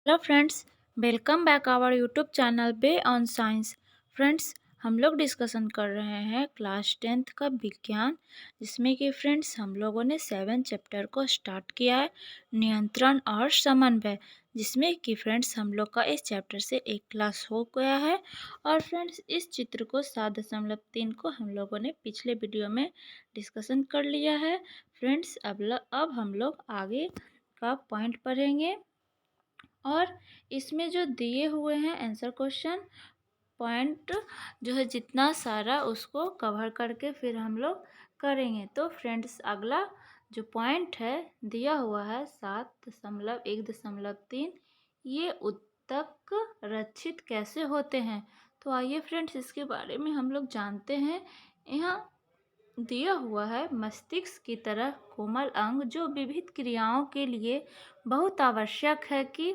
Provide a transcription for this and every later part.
Hello friends, welcome back our YouTube channel be on science. Friends, हम लोग discussion कर रहे हैं क्लास 10th का विज्ञान, जिसमें कि फ्रेंड्स हम लोगों ने 7 चैप्टर को स्टार्ट किया है, नियंत्रण और समन्वय, जिसमें कि फ्रेंड्स हम लोग का इस चैप्टर से एक क्लास हो गया है। और फ्रेंड्स इस चित्र को 7.3 को हम लोगों ने पिछले वीडियो में डिस्कशन कर लिया है। फ्रेंड्स अब हम लोग आगे का पॉइंट पढ़ेंगे और इसमें जो दिए हुए हैं आंसर क्वेश्चन पॉइंट जो है जितना सारा उसको कवर करके फिर हम लोग करेंगे। तो फ्रेंड्स अगला जो पॉइंट है दिया हुआ है 7.1.3, ये उत्तक रक्षित कैसे होते हैं। तो आइए फ्रेंड्स इसके बारे में हम लोग जानते हैं। यहाँ दिया हुआ है मस्तिष्क की तरह कोमल अंग जो विविध क्रियाओं के लिए बहुत आवश्यक है कि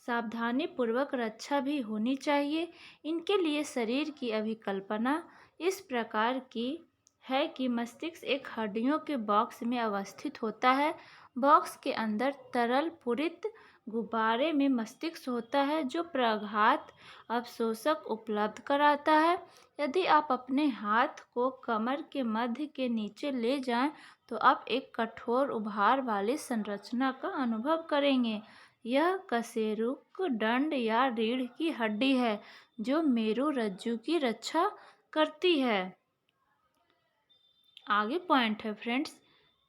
सावधानी पूर्वक रक्षा भी होनी चाहिए। इनके लिए शरीर की अभिकल्पना इस प्रकार की है कि मस्तिष्क एक हड्डियों के बॉक्स में अवस्थित होता है। बॉक्स के अंदर तरल पूरित गुब्बारे में मस्तिष्क होता है जो प्रघात अवशोषक उपलब्ध कराता है। यदि आप अपने हाथ को कमर के मध्य के नीचे ले जाएं, तो आप एक कठोर उभार वाली संरचना का अनुभव करेंगे। यह कशेरुक दंड या रीढ़ की हड्डी है जो मेरु रज्जु की रक्षा करती है। आगे पॉइंट है फ्रेंड्स,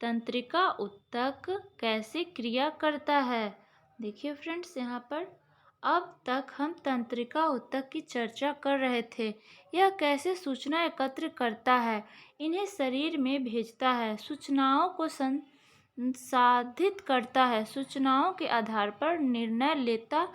तंत्रिका उत्तक कैसे क्रिया करता है। देखिए फ्रेंड्स यहाँ पर अब तक हम तंत्रिका उत्तक की चर्चा कर रहे थे। यह कैसे सूचना एकत्र करता है, इन्हें शरीर में भेजता है, सूचनाओं को संसाधित करता है, सूचनाओं के आधार पर निर्णय लेता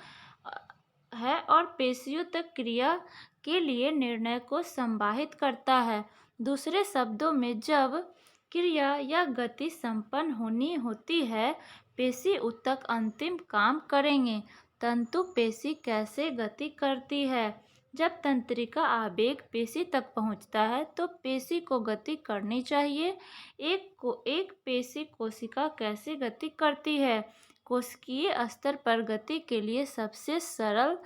है और पेशियों तक क्रिया के लिए निर्णय को संवाहित करता है। दूसरे शब्दों में जब क्रिया या गति संपन्न होनी होती है, पेशी उत्तक अंतिम काम करेंगे। तंतु पेशी कैसे गति करती है। जब तंत्रिका आवेग पेशी तक पहुंचता है तो पेशी को गति करनी चाहिए। एक पेशी कोशिका कैसे गति करती है। कोशिकीय स्तर पर गति के लिए सबसे सरल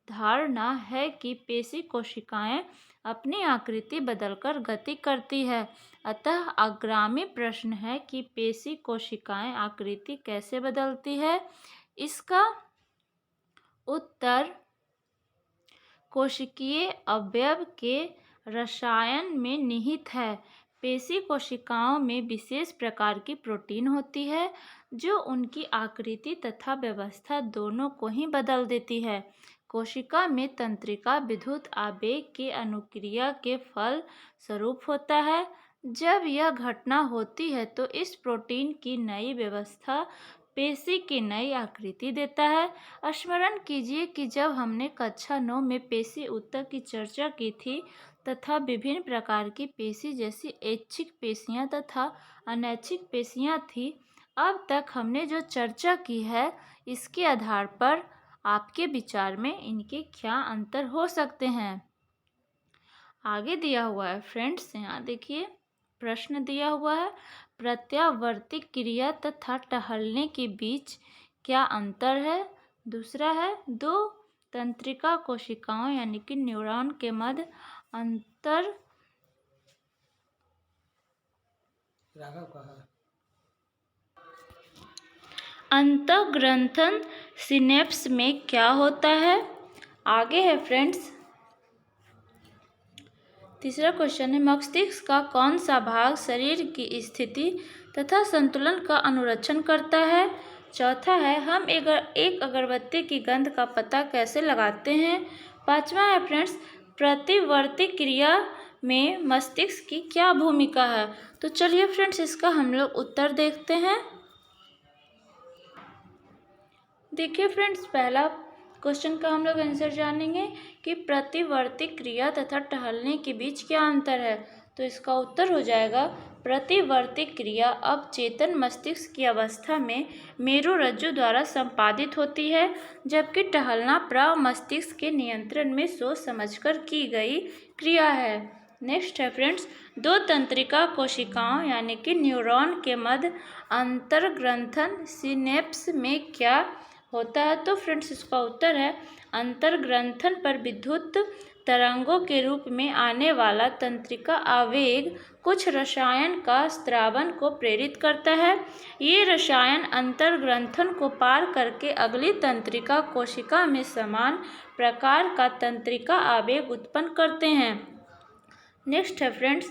धारणा है कि पेशी कोशिकाएं अपनी आकृति बदलकर गति करती है। अतः आगामी प्रश्न है कि पेशी कोशिकाएं आकृति कैसे बदलती है। इसका उत्तर कोशिकीय अवयव के रसायन में निहित है। पेशी कोशिकाओं में विशेष प्रकार की प्रोटीन होती है जो उनकी आकृति तथा व्यवस्था दोनों को ही बदल देती है। कोशिका में तंत्रिका विद्युत आवेग के अनुक्रिया के फल स्वरूप होता है। जब यह घटना होती है तो इस प्रोटीन की नई व्यवस्था पेशी की नई आकृति देता है। स्मरण कीजिए कि जब हमने कक्षा 9 में पेशी उत्तक की चर्चा की थी तथा विभिन्न प्रकार की पेशी जैसी ऐच्छिक पेशियां तथा अनैच्छिक पेशियां थी। अब तक हमने जो चर्चा की है इसके आधार पर आपके विचार में इनके क्या अंतर हो सकते हैं। आगे दिया हुआ है फ्रेंड्स, यहाँ देखिए प्रश्न दिया हुआ है, प्रत्यावर्ती क्रिया तथा टहलने के बीच क्या अंतर है। दूसरा है, दो तंत्रिका कोशिकाओं यानी कि न्यूरॉन के मध्य अंतःग्रंथन सिनेप्स में क्या होता है। आगे है फ्रेंड्स तीसरा क्वेश्चन है, मस्तिष्क का कौन सा भाग शरीर की स्थिति तथा संतुलन का अनुरक्षण करता है। चौथा है, हम एक अगरबत्ती की गंध का पता कैसे लगाते हैं। पांचवा है फ्रेंड्स, प्रतिवर्ती क्रिया में मस्तिष्क की क्या भूमिका है। तो चलिए फ्रेंड्स इसका हम लोग उत्तर देखते हैं। देखिए फ्रेंड्स पहला क्वेश्चन का हम लोग आंसर जानेंगे कि प्रतिवर्ती क्रिया तथा टहलने के बीच क्या अंतर है। तो इसका उत्तर हो जाएगा, प्रतिवर्ती क्रिया अब चेतन मस्तिष्क की अवस्था में मेरुरज्जु द्वारा संपादित होती है, जबकि टहलना प्रमस्तिष्क के नियंत्रण में सोच समझकर की गई क्रिया है। नेक्स्ट है फ्रेंड्स, दो तंत्रिका कोशिकाओं यानी कि न्यूरॉन के मध्य अंतर्ग्रंथन सिनेप्स में क्या होता है? तो फ्रेंड्स इसका उत्तर है अंतर्ग्रंथन पर विद्युत तरंगों के रूप में आने वाला तंत्रिका आवेग कुछ रसायन का स्रावन को प्रेरित करता है। ये रसायन अंतर्ग्रंथन को पार करके अगली तंत्रिका कोशिका में समान प्रकार का तंत्रिका आवेग उत्पन्न करते हैं। नेक्स्ट है फ्रेंड्स,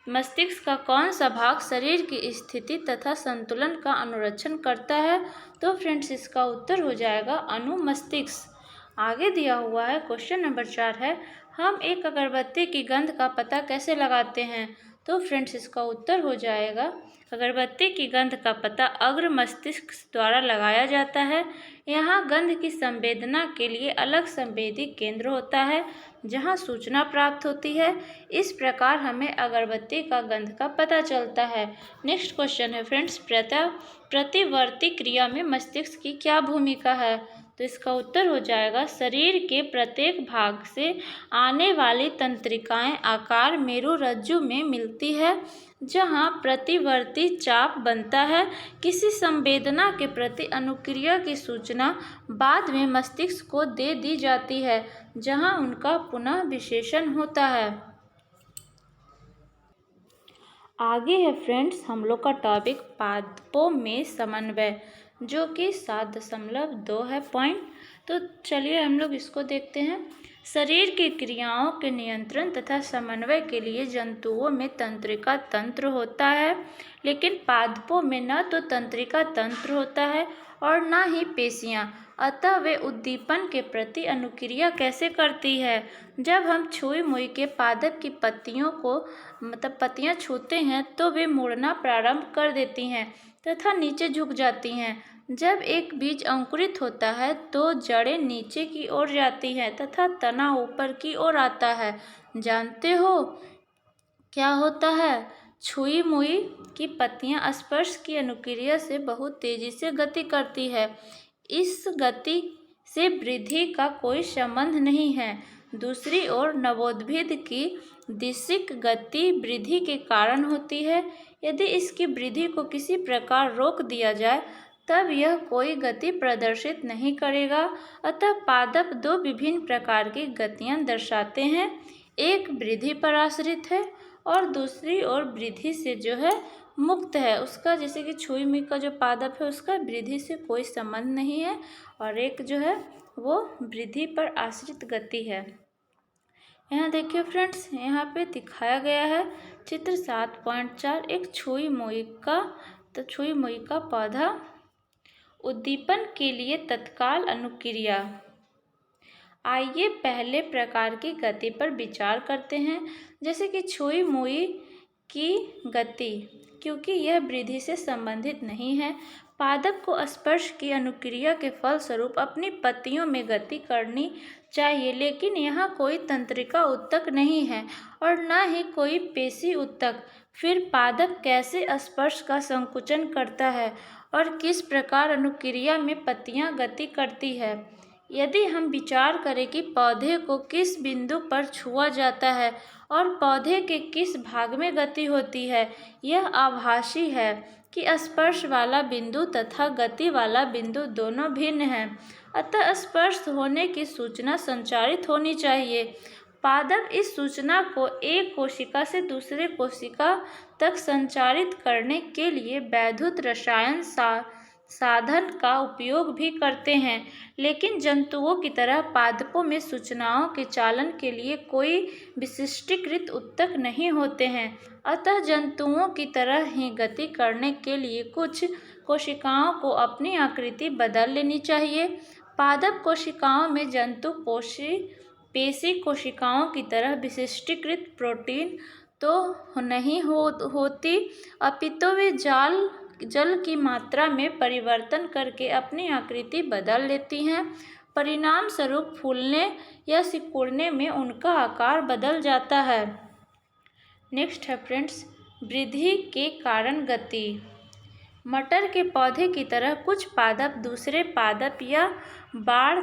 मस्तिष्क का कौन सा भाग शरीर की स्थिति तथा संतुलन का अनुरक्षण करता है? तो फ्रेंड्स इसका उत्तर हो जाएगा अनुमस्तिष्क। आगे दिया हुआ है क्वेश्चन नंबर 4 है, हम एक अगरबत्ती की गंध का पता कैसे लगाते हैं? तो फ्रेंड्स इसका उत्तर हो जाएगा अगरबत्ती की गंध का पता अग्र मस्तिष्क द्वारा लगाया जाता है। यहाँ गंध की संवेदना के लिए अलग संवेदी केंद्र होता है जहाँ सूचना प्राप्त होती है। इस प्रकार हमें अगरबत्ती का गंध का पता चलता है। नेक्स्ट क्वेश्चन है फ्रेंड्स, प्रतिवर्ती क्रिया में मस्तिष्क की क्या भूमिका है? तो इसका उत्तर हो जाएगा शरीर के प्रत्येक भाग से आने वाली तंत्रिकाएं आकार मेरुरज्जु में मिलती है जहां प्रतिवर्ती चाप बनता है। किसी संवेदना के प्रति अनुक्रिया की सूचना बाद में मस्तिष्क को दे दी जाती है जहां उनका पुनः विश्लेषण होता है। आगे है फ्रेंड्स हम लोग का टॉपिक पादपों में समन्वय, जो कि 7.2 है पॉइंट। तो चलिए हम लोग इसको देखते हैं। शरीर की क्रियाओं के नियंत्रण तथा समन्वय के लिए जंतुओं में तंत्रिका तंत्र होता है, लेकिन पादपों में न तो तंत्रिका तंत्र होता है और न ही पेशियां। अतः वे उद्दीपन के प्रति अनुक्रिया कैसे करती है? जब हम छुई मुई के पादप की पत्तियों को पत्तियां छूते हैं तो वे मुड़ना प्रारंभ कर देती हैं तथा नीचे झुक जाती हैं। जब एक बीज अंकुरित होता है तो जड़ें नीचे की ओर जाती हैं तथा तना ऊपर की ओर आता है। जानते हो क्या होता है? छुई मुई की पत्तियां स्पर्श की अनुक्रिया से बहुत तेजी से गति करती है। इस गति से वृद्धि का कोई संबंध नहीं है। दूसरी ओर नवोद्भिद की दिशिक गति वृद्धि के कारण होती है। यदि इसकी वृद्धि को किसी प्रकार रोक दिया जाए तब यह कोई गति प्रदर्शित नहीं करेगा। अतः पादप दो विभिन्न प्रकार की गतियां दर्शाते हैं, एक वृद्धि पर आश्रित है और दूसरी ओर वृद्धि से जो है मुक्त है। उसका जैसे कि छुई मुई का जो पादप है उसका वृद्धि से कोई संबंध नहीं है और एक जो है वो वृद्धि पर आश्रित गति है। यहाँ देखिए फ्रेंड्स, यहाँ पे दिखाया गया है चित्र 7.4 एक छुई मुई का पौधा उद्दीपन के लिए तत्काल अनुक्रिया। आइए पहले प्रकार की गति पर विचार करते हैं, जैसे कि छुई मुई की गति, क्योंकि यह वृद्धि से संबंधित नहीं है। पादप को स्पर्श की अनुक्रिया के फलस्वरूप अपनी पत्तियों में गति करनी चाहिए, लेकिन यहाँ कोई तंत्रिका उत्तक नहीं है और न ही कोई पेशी उत्तक। फिर पादप कैसे स्पर्श का संकुचन करता है और किस प्रकार अनुक्रिया में पत्तियां गति करती है? यदि हम विचार करें कि पौधे को किस बिंदु पर छुआ जाता है और पौधे के किस भाग में गति होती है, यह आभासी है कि स्पर्श वाला बिंदु तथा गति वाला बिंदु दोनों भिन्न हैं। अतः स्पर्श होने की सूचना संचारित होनी चाहिए। पादप इस सूचना को एक कोशिका से दूसरे कोशिका तक संचारित करने के लिए वैद्युत रसायन साधन का उपयोग भी करते हैं, लेकिन जंतुओं की तरह पादपों में सूचनाओं के चालन के लिए कोई विशिष्टीकृत उत्तक नहीं होते हैं। अतः जंतुओं की तरह ही गति करने के लिए कुछ कोशिकाओं को अपनी आकृति बदल लेनी चाहिए। पादप कोशिकाओं में जंतु पेशी कोशिकाओं की तरह विशिष्टीकृत प्रोटीन तो नहीं होती, अपितु वे जल की मात्रा में परिवर्तन करके अपनी आकृति बदल लेती हैं। परिणाम स्वरूप फूलने या सिकुड़ने में उनका आकार बदल जाता है। नेक्स्ट है फ्रेंड्स, वृद्धि के कारण गति। मटर के पौधे की तरह कुछ पादप दूसरे पादप या बाड़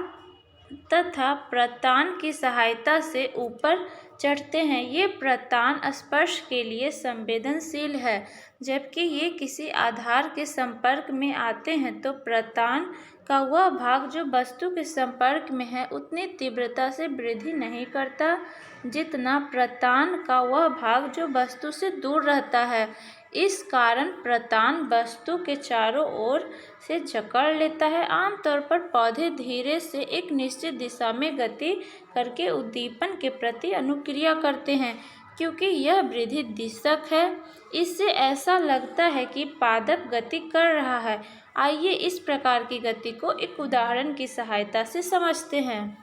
तथा प्रतान की सहायता से ऊपर चढ़ते हैं। ये प्रतान स्पर्श के लिए संवेदनशील है, जबकि ये किसी आधार के संपर्क में आते हैं तो प्रतान का वह भाग जो वस्तु के संपर्क में है उतनी तीव्रता से वृद्धि नहीं करता जितना प्रतान का वह भाग जो वस्तु से दूर रहता है। इस कारण प्रतान वस्तु के चारों ओर से जकड़ लेता है। आमतौर पर पौधे धीरे से एक निश्चित दिशा में गति करके उद्दीपन के प्रति अनुक्रिया करते हैं। क्योंकि यह वृद्धि दिशक है, इससे ऐसा लगता है कि पादप गति कर रहा है। आइए इस प्रकार की गति को एक उदाहरण की सहायता से समझते हैं।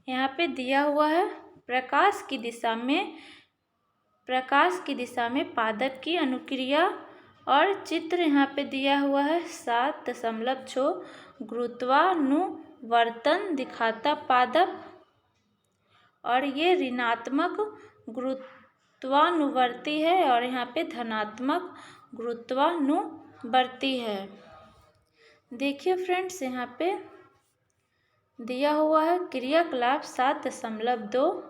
यहाँ पे दिया हुआ है प्रकाश की दिशा में पादप की अनुक्रिया, और चित्र यहाँ पे दिया हुआ है 7.6 गुरुत्वानुवर्तन दिखाता पादप, और ये ऋणात्मक गुरुत्वानुवर्ती है और यहाँ पे धनात्मक गुरुत्वानुवर्ती है। देखिए फ्रेंड्स, यहाँ पे दिया हुआ है क्रियाकलाप 7.2,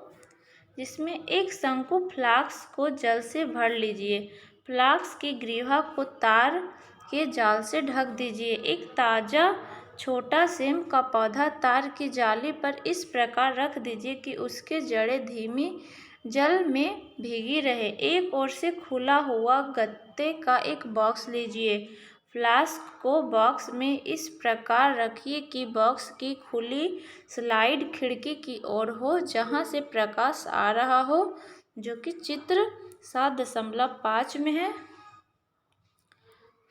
जिसमें एक शंकु फ्लास्क को जल से भर लीजिए। फ्लास्क की ग्रीवा को तार के जाल से ढक दीजिए। एक ताज़ा छोटा सेम का पौधा तार की जाली पर इस प्रकार रख दीजिए कि उसके जड़ें धीमी जल में भीगी रहे। एक ओर से खुला हुआ गत्ते का एक बॉक्स लीजिए। फ्लास्क को बॉक्स में इस प्रकार रखिए कि बॉक्स की खुली स्लाइड खिड़की की ओर हो, जहां से प्रकाश आ रहा हो, जो कि चित्र 7.5 में है।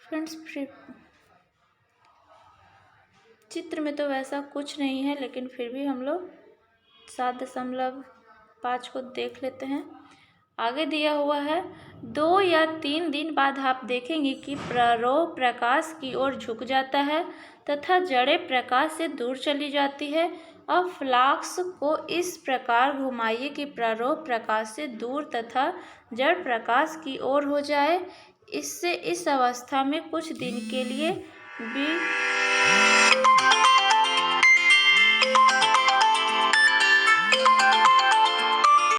फ्रेंड्स, चित्र में तो वैसा कुछ नहीं है, लेकिन फिर भी हम लोग 7.5 को देख लेते हैं। आगे दिया हुआ है 2 या 3 दिन बाद आप देखेंगे कि प्ररोह प्रकाश की ओर झुक जाता है तथा जड़ें प्रकाश से दूर चली जाती है। अब फ्लास्क को इस प्रकार घुमाइए कि प्ररोह प्रकाश से दूर तथा जड़ प्रकाश की ओर हो जाए। इससे इस अवस्था में कुछ दिन के लिए